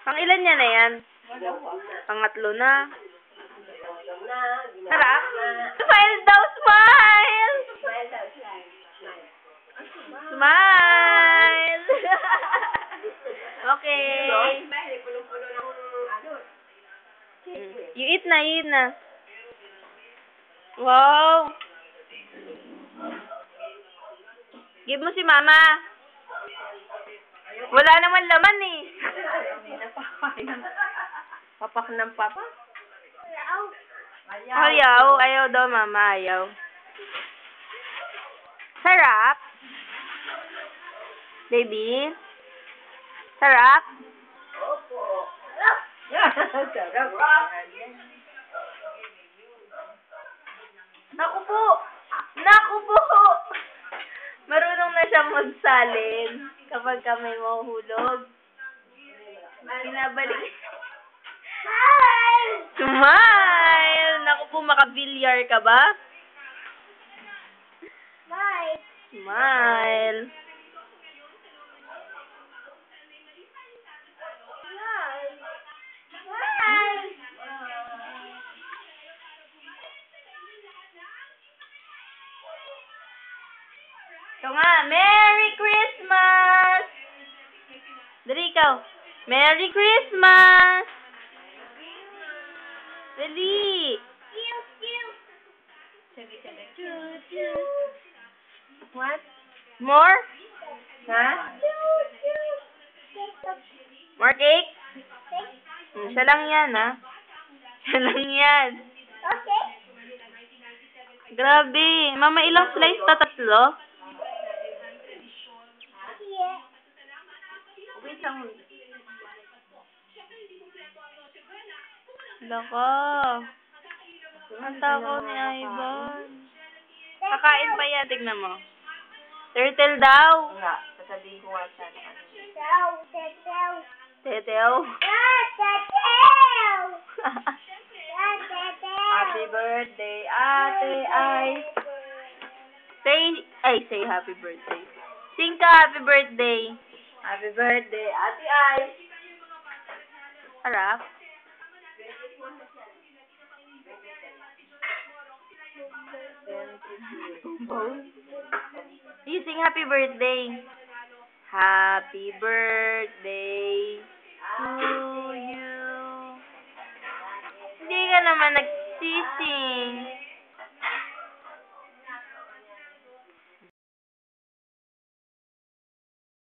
Pang ilan niya na yan? Pangatlo na. Harap? Smile daw, smile! Smile! Okay. You eat na, you eat na. Wow! Give mo si mama. Wala naman laman eh. Papak ng papa. Ayaw. Ayaw daw mama, ayaw. Sarap? Baby? Sarap? Opo. Sarap. Naku po! Naku po! Marunong na siya magsalin kapag kami mahuhulog. Binabalik. Smile! Naku po, makabilyar ka ba? Smile! Ito nga, Merry Christmas! Dali ikaw. Merry Christmas! Dali! What? More? Ha? More cake? Siya lang yan, ha? Siya lang yan. Okay. Grabe. Mama, ilang slice ta? Tatlo? Yeah. Wait lang. Lako. Ang takaw ni Ivan. Kakain pa yan. Tignan mo. Turtle daw. Nga, sasabihin ko nga siya. Tetew. Happy birthday, Ate Ay. Say happy birthday. Sing ka happy birthday. Happy birthday, Ate Ay. Harap. You sing happy birthday. Happy birthday to you. Hindi ka naman nagsising.